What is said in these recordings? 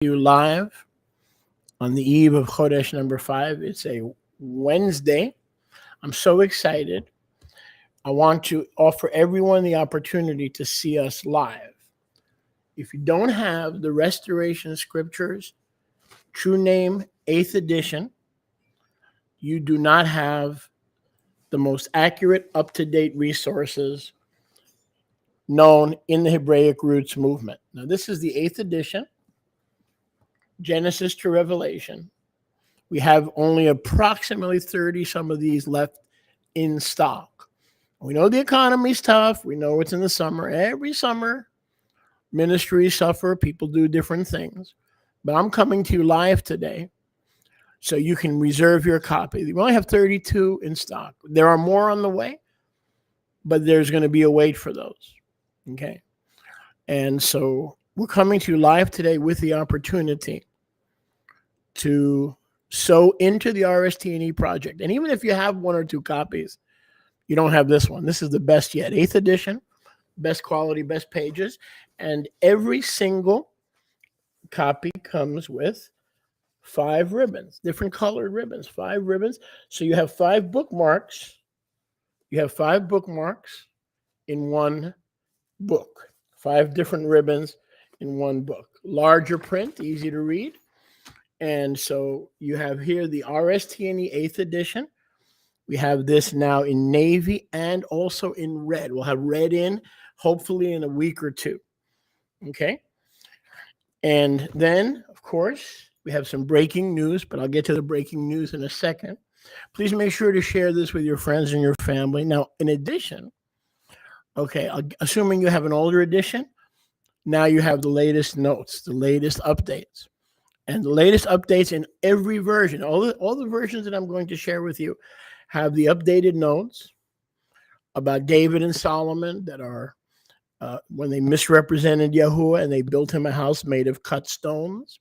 You live on the eve of Chodesh number 5. It's a Wednesday. I'm so excited. I want to offer everyone the opportunity to see us live. If you don't have the Restoration Scriptures, True Name, 8th edition, you do not have the most accurate, up-to-date resources known in the Hebraic Roots movement. Now, this is the 8th edition, Genesis to Revelation. We have only approximately 30 some of these left in stock. We know the economy's tough. We know it's in the summer. Every summer, ministries suffer. People do different things. But I'm coming to you live today so you can reserve your copy. We only have 32 in stock. There are more on the way, but there's going to be a wait for those. Okay? And so we're coming to you live today with the opportunity to sow into the RSTNE project. And even if you have one or two copies, you don't have this one. This is the best yet. 8th edition, best quality, best pages. And every single copy comes with 5 ribbons, different colored ribbons, 5 ribbons. So you have 5 bookmarks. You have 5 bookmarks in one book, 5 different ribbons in one book. Larger print, easy to read. And so you have here the RSTNE 8th edition. We have this now in navy and also in red. We'll have red in, hopefully in a week or two. Okay? And then, of course, we have some breaking news, but I'll get to the breaking news in a second. Please make sure to share this with your friends and your family. Now, in addition, okay, assuming you have an older edition, now you have the latest notes, the latest updates. And the latest updates in every version, all the versions that I'm going to share with you have the updated notes about David and Solomon that are when they misrepresented Yahuwah and they built him a house made of cut stones.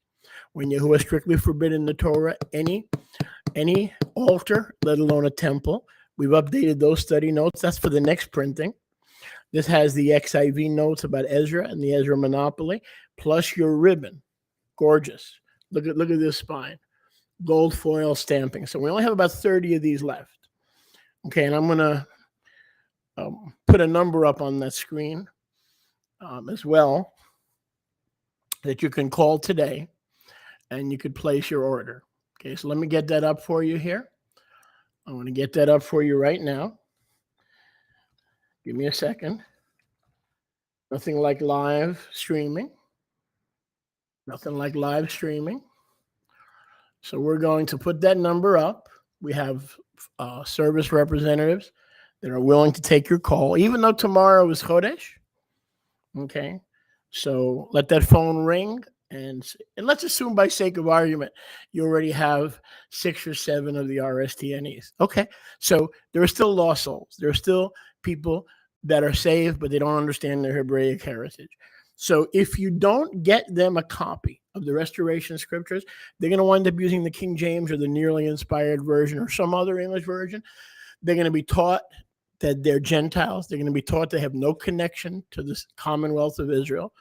When Yahuwah strictly forbidden the Torah any altar, let alone a temple. We've updated those study notes. That's for the next printing. This has the XIV notes about Ezra and the Ezra monopoly, plus your ribbon. Gorgeous. Look at this spine, gold foil stamping. So we only have about 30 of these left. Okay, and I'm going to put a number up on that screen as well that you can call today, and you could place your order. Okay, so let me get that up for you here. I want to get that up for you right now. Give me a second. Nothing like live streaming. Nothing like live streaming. So we're going to put that number up. We have service representatives that are willing to take your call, even though tomorrow is Chodesh. Okay. So let that phone ring. And let's assume, by sake of argument, you already have 6 or 7 of the RSTNEs. Okay. So there are still lost souls. There are still people that are saved, but they don't understand their Hebraic heritage. So if you don't get them a copy of the Restoration Scriptures, they're going to wind up using the King James or the nearly inspired version or some other English version. They're going to be taught that they're Gentiles. They're going to be taught they have no connection to this Commonwealth of Israel.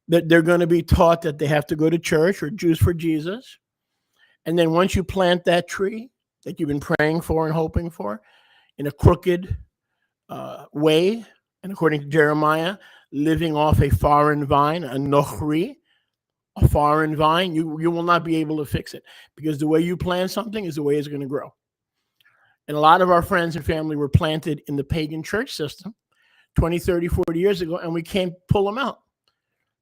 That they're going to be taught that they have to go to church or Jews for Jesus. And then once you plant that tree that you've been praying for and hoping for in a crooked way, and according to Jeremiah, living off a foreign vine, a nochri, a foreign vine, you will not be able to fix it, because the way you plant something is the way it's going to grow. And a lot of our friends and family were planted in the pagan church system 20, 30, 40 years ago, and we can't pull them out.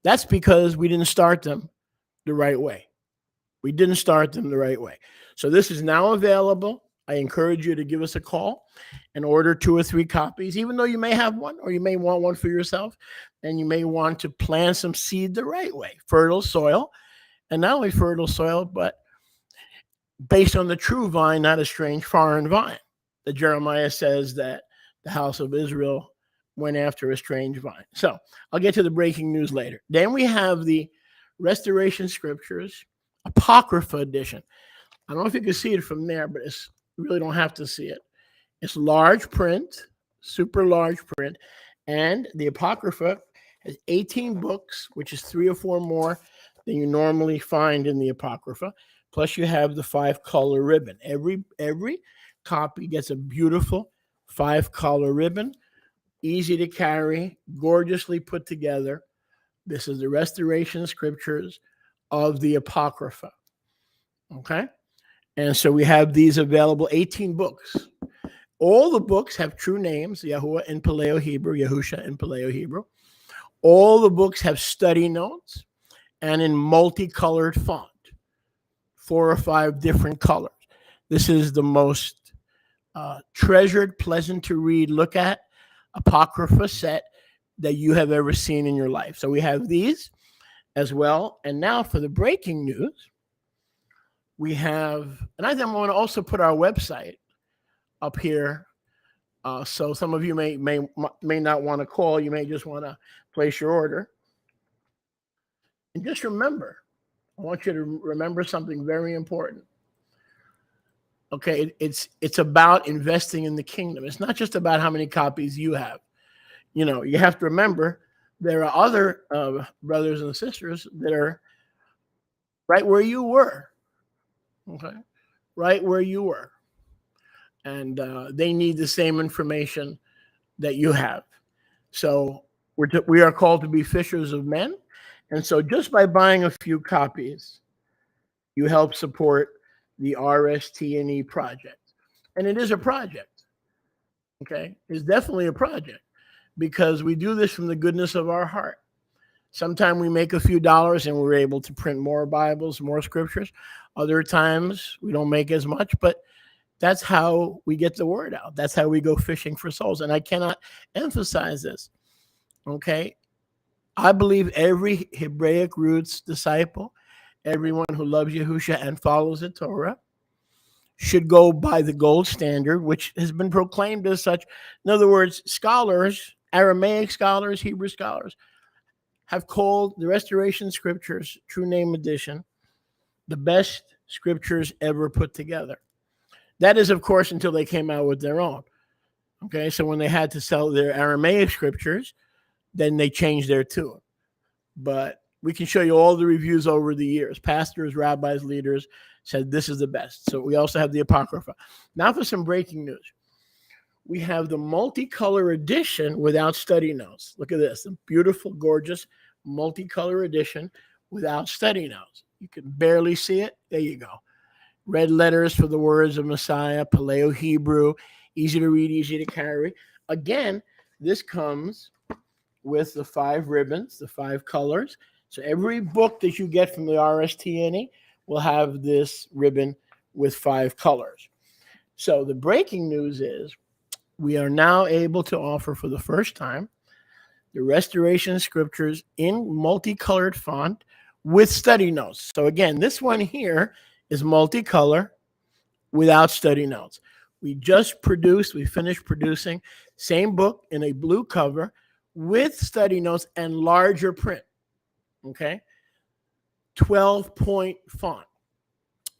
That's because we didn't start them the right way. We didn't start them the right way. So this is now available. I encourage you to give us a call and order 2 or 3 copies, even though you may have one, or you may want one for yourself, and you may want to plant some seed the right way, fertile soil, and not only fertile soil, but based on the true vine, not a strange foreign vine. That Jeremiah says that the house of Israel went after a strange vine. So I'll get to the breaking news later. Then we have the Restoration Scriptures Apocrypha edition. I don't know if you can see it from there, but you really don't have to see it. It's large print, super large print, and the Apocrypha has 18 books, which is 3 or 4 more than you normally find in the Apocrypha. Plus, you have the 5-color ribbon. Every copy gets a beautiful 5-color ribbon, easy to carry, gorgeously put together. This is the restoration scriptures of the Apocrypha. Okay? And so we have these available, 18 books. All the books have true names, Yahuwah in Paleo-Hebrew, Yahusha in Paleo-Hebrew. All the books have study notes and in multicolored font, 4 or 5 different colors. This is the most treasured, pleasant to read, look at Apocrypha set that you have ever seen in your life. So we have these as well. And now for the breaking news, we have, and I think I'm going to also put our website up here. So some of you may not want to call. You may just want to place your order. And just remember, I want you to remember something very important. Okay, it's about investing in the kingdom. It's not just about how many copies you have. You know, you have to remember there are other brothers and sisters that are right where you were. Okay, right where you were. And they need the same information that you have. So we are called to be fishers of men. And so just by buying a few copies, you help support the RSTNE project. And it is a project. Okay, it's definitely a project because we do this from the goodness of our heart. Sometimes we make a few dollars and we're able to print more Bibles, more scriptures. Other times we don't make as much, but that's how we get the word out. That's how we go fishing for souls. And I cannot emphasize this. Okay, I believe every Hebraic roots disciple, everyone who loves Yahusha and follows the Torah, should go by the gold standard, which has been proclaimed as such. In other words, scholars, Aramaic scholars, Hebrew scholars, have called the Restoration Scriptures, True Name Edition, the best scriptures ever put together. That is, of course, until they came out with their own. Okay, so when they had to sell their Aramaic scriptures, then they changed their tune. But we can show you all the reviews over the years. Pastors, rabbis, leaders said this is the best. So we also have the Apocrypha. Now for some breaking news. We have the multicolor edition without study notes. Look at this, a beautiful, gorgeous multicolor edition without study notes. You can barely see it. There you go. Red letters for the words of Messiah, Paleo-Hebrew, easy to read, easy to carry. Again, this comes with the 5 ribbons, the 5 colors. So every book that you get from the RSTNE will have this ribbon with 5 colors. So the breaking news is we are now able to offer for the first time the Restoration Scriptures in multicolored font with study notes. So again, this one here is multicolor without study notes. We finished producing, same book in a blue cover with study notes and larger print. Okay, 12-point font.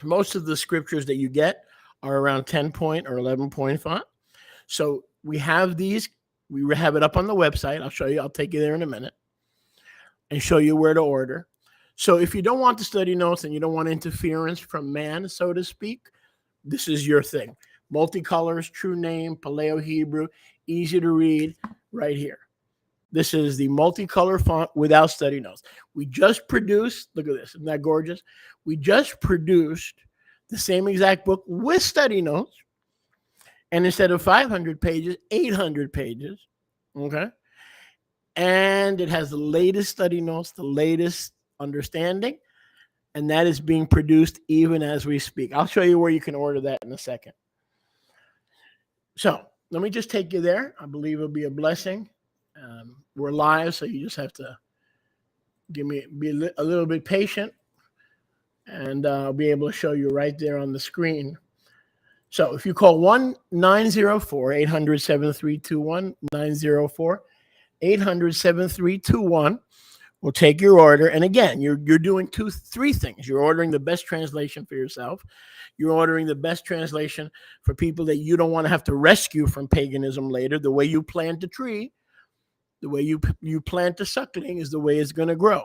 Most of the scriptures that you get are around 10-point or 11-point font. So we have these. We have it up on the website. I'll show you. I'll take you there in a minute and show you where to order. So if you don't want the study notes and you don't want interference from man, so to speak, this is your thing. Multicolors, true name, Paleo-Hebrew, easy to read, right here. This is the multicolor font without study notes. We just produced, look at this, isn't that gorgeous? We just produced the same exact book with study notes. And instead of 500 pages, 800 pages, okay? And it has the latest study notes, the latest understanding, and that is being produced even as we speak. I'll show you where you can order that in a second. So let me just take you there. I believe it'll be a blessing. We're live, so you just have to be a little bit patient, and I'll be able to show you right there on the screen. So if you call 1-904-800-7321, 904-800-7321, we'll take your order. And again, you're doing 3 things. You're ordering the best translation for yourself. You're ordering the best translation for people that you don't want to have to rescue from paganism later. The way you plant a tree, the way you plant a suckling is the way it's going to grow.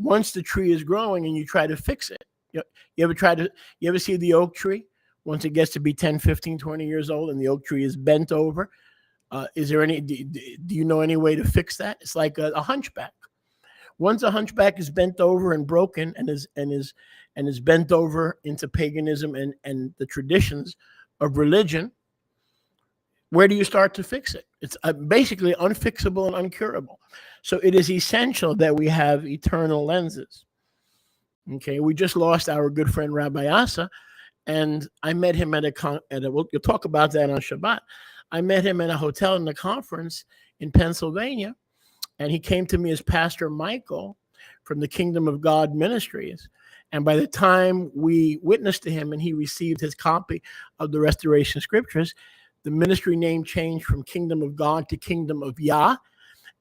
once the tree is growing and you try to fix it, you ever see the oak tree? Once it gets to be 10, 15, 20 years old and the oak tree is bent over, is there any, do you know any way to fix that? It's like a hunchback. Once a hunchback is bent over and broken and is bent over into paganism and the traditions of religion, where do you start to fix it? It's basically unfixable and uncurable. So it is essential that we have eternal lenses. Okay, we just lost our good friend Rabbi Asa, and I met him we'll talk about that on Shabbat. I met him at a hotel in the conference in Pennsylvania, and he came to me as Pastor Michael from the Kingdom of God Ministries. And by the time we witnessed to him and he received his copy of the Restoration Scriptures, the ministry name changed from Kingdom of God to Kingdom of Yah.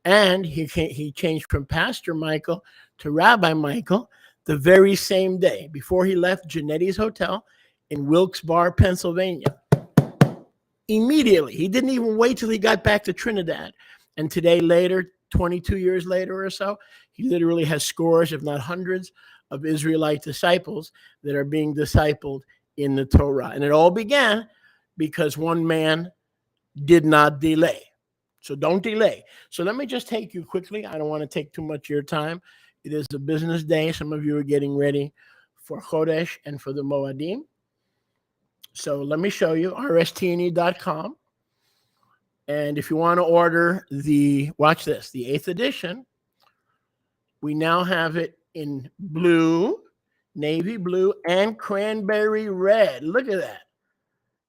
And he changed from Pastor Michael to Rabbi Michael the very same day before he left Genetti's Hotel in Wilkes-Barre, Pennsylvania. Immediately. He didn't even wait till he got back to Trinidad. And today later, 22 years later or so, he literally has scores, if not hundreds, of Israelite disciples that are being discipled in the Torah. And it all began because one man did not delay. So don't delay. So let me just take you quickly. I don't want to take too much of your time. It is a business day. Some of you are getting ready for Chodesh and for the Moadem. So let me show you rstne.com. And if you want to order watch this, the 8th edition, we now have it in blue, navy blue, and cranberry red. Look at that.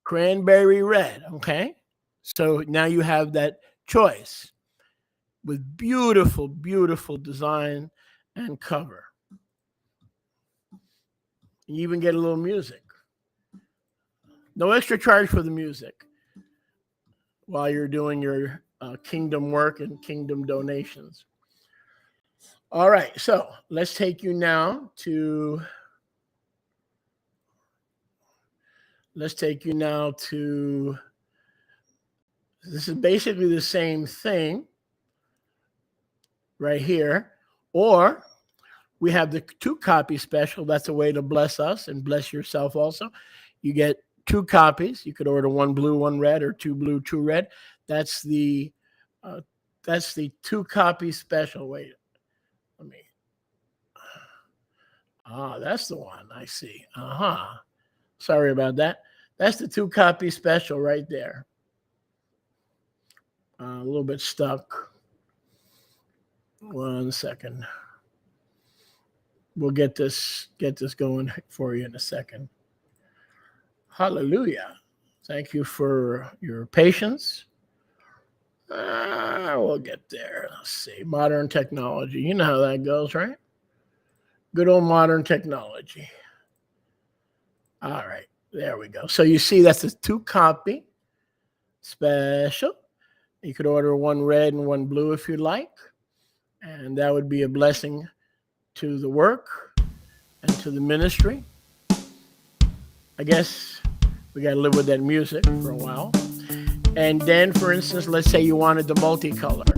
Cranberry red, okay? So now you have that choice with beautiful, beautiful design and cover. You even get a little music. No extra charge for the music while you're doing your kingdom work and kingdom donations. All right, so let's take you now to this is basically the same thing right here, or we have the 2-copy special. That's a way to bless us and bless yourself also. You get 2 copies. You could order 1 blue, 1 red, or 2 blue, 2 red. That's the 2-copy special. Wait, let me. That's the one. I see. Sorry about that. That's the 2-copy special right there. A little bit stuck. 1 second. We'll get this going for you in a second. Hallelujah. Thank you for your patience. We'll get there. Let's see. Modern technology. You know how that goes, right? Good old modern technology. All right. There we go. So you see that's a 2-copy special. You could order 1 red and 1 blue if you'd like. And that would be a blessing to the work and to the ministry. I guess we got to live with that music for a while. And then, for instance, let's say you wanted the multicolor.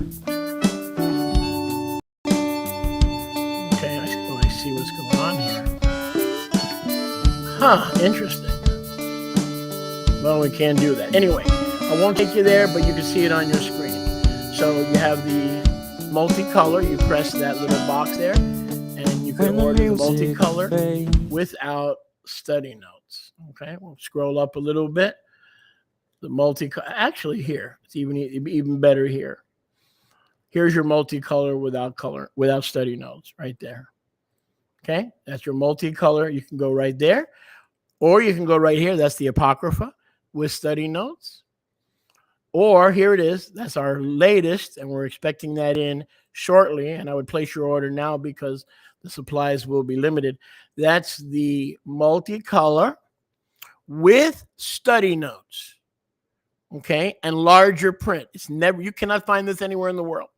Okay, I see what's going on here. Interesting. Well, we can't do that. Anyway, I won't take you there, but you can see it on your screen. So you have the multicolor. You press that little box there, and you can order the multicolor without study notes. Okay, we'll scroll up a little bit. The multicolor, actually here, it's even better here. Here's your multicolor without study notes right there. Okay, that's your multicolor. You can go right there, or you can go right here. That's the Apocrypha with study notes. Or here it is. That's our latest, and we're expecting that in shortly. And I would place your order now because the supplies will be limited. That's the multicolor with study notes. Okay, and larger print. You cannot find this anywhere in the world.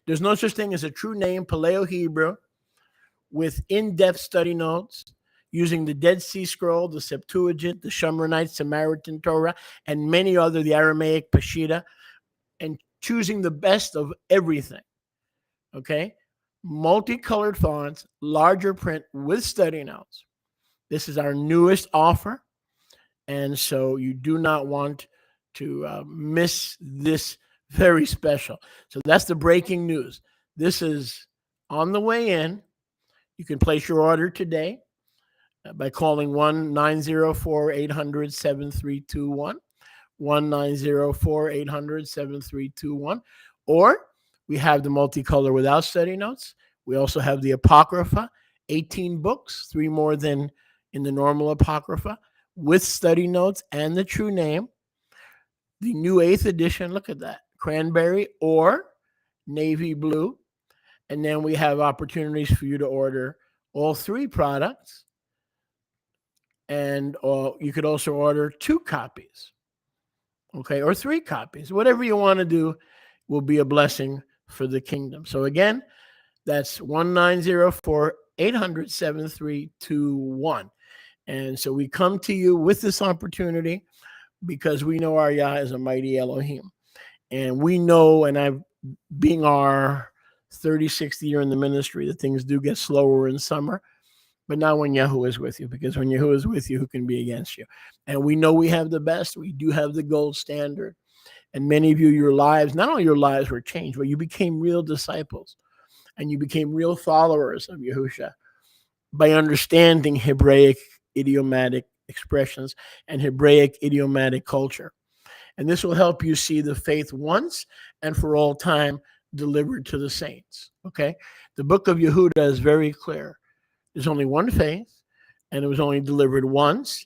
There's no such thing as a true name, Paleo-Hebrew, with in-depth study notes using the Dead Sea Scroll, the Septuagint, the Shomronite Samaritan Torah, and many other, the Aramaic Peshitta, and choosing the best of everything. Okay, multicolored fonts, larger print with study notes. This is our newest offer, and so you do not want to miss this very special. So that's the breaking news. This is on the way in. You can place your order today by calling 1-904-800-7321, 1-904-800-7321, or we have the multicolor without study notes. We also have the Apocrypha, 18 books, 3 more than in the normal Apocrypha, with study notes and the true name. The new 8th edition, look at that, cranberry or navy blue. And then we have opportunities for you to order all 3 products. And you could also order 2 copies, okay, or 3 copies. Whatever you want to do will be a blessing for the kingdom. So again, that's 1-904-800-7321. And so we come to you with this opportunity because we know our Yah is a mighty Elohim. And we know, and I've being our 36th year in the ministry, that things do get slower in summer, but not when Yahuwah is with you, because when Yahuwah is with you, who can be against you? And we know we have the best. We do have the gold standard. And many of you, your lives, not only your lives were changed, but you became real disciples and you became real followers of Yahusha by understanding Hebraic idiomatic expressions and Hebraic idiomatic culture. And this will help you see the faith once and for all time delivered to the saints. Okay? The book of Yehuda is very clear. There's only one faith, and it was only delivered once,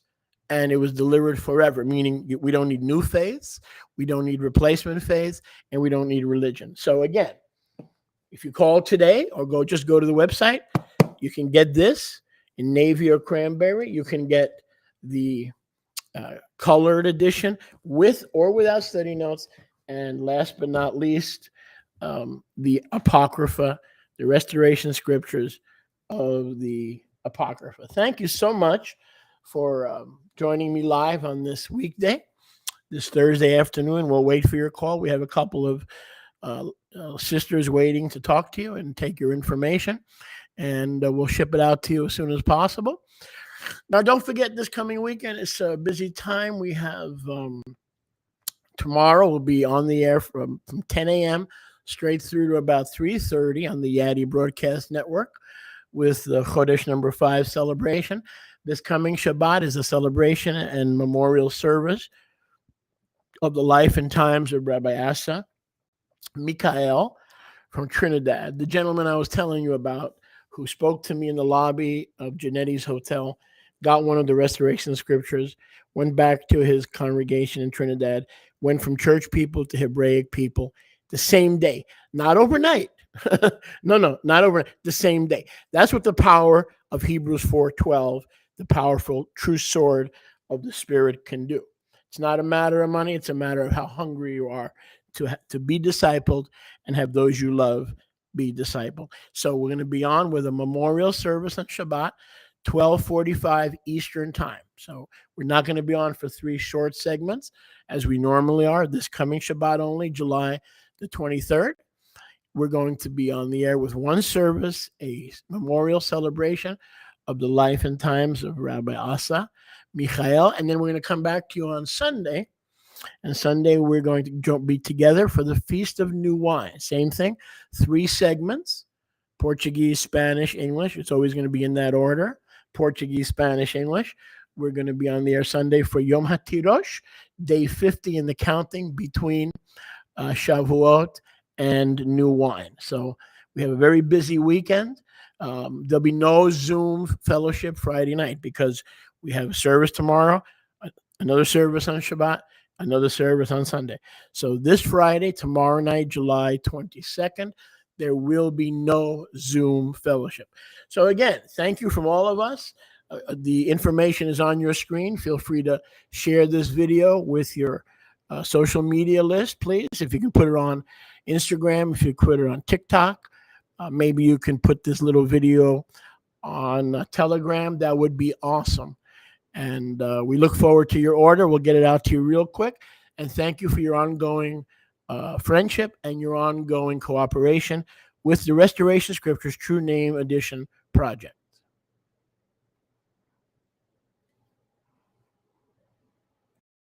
and it was delivered forever, meaning we don't need new faiths, we don't need replacement faiths, and we don't need religion. So again, if you call today or just go to the website, you can get this in navy or cranberry. You can get the colored edition with or without study notes. And last but not least, the Apocrypha, the restoration scriptures of the Apocrypha. Thank you so much for joining me live on this weekday, this Thursday afternoon. We'll wait for your call. We have a couple of sisters waiting to talk to you and take your information, and we'll ship it out to you as soon as possible. Now, don't forget, this coming weekend, it's a busy time. We have tomorrow we'll be on the air from 10 a.m. straight through to about 3:30 on the YATI Broadcast Network with the Chodesh number 5 celebration. This coming Shabbat is a celebration and memorial service of the life and times of Rabbi Asa Michael from Trinidad, the gentleman I was telling you about who spoke to me in the lobby of Janetti's Hotel, got one of the restoration scriptures, went back to his congregation in Trinidad, went from church people to Hebraic people the same day, not overnight. No, not overnight, the same day. That's what the power of Hebrews 4:12, the powerful true sword of the Spirit, can do. It's not a matter of money. It's a matter of how hungry you are to be discipled and have those you love be discipled. So we're going to be on with a memorial service on Shabbat, 12:45 Eastern time. So we're not going to be on for 3 short segments as we normally are. This coming Shabbat only, July the 23rd. We're going to be on the air with one service, a memorial celebration of the life and times of Rabbi Asa Michael. And then we're going to come back to you on Sunday. And Sunday, we're going to be together for the Feast of New Wine. Same thing, 3 segments, Portuguese, Spanish, English. It's always going to be in that order, Portuguese, Spanish, English. We're going to be on the air Sunday for Yom HaTirosh, day 50 in the counting between Shavuot and New Wine. So we have a very busy weekend. There'll be no Zoom fellowship Friday night because we have a service tomorrow, another service on Shabbat, another service on Sunday. So this Friday, tomorrow night, July 22nd, there will be no Zoom fellowship. So again, thank you from all of us. The information is on your screen. Feel free to share this video with your social media list, please. If you can put it on Instagram, if you put it on TikTok, maybe you can put this little video on Telegram. That would be awesome. And we look forward to your order. We'll get it out to you real quick. And thank you for your ongoing friendship and your ongoing cooperation with the Restoration Scriptures True Name Edition project.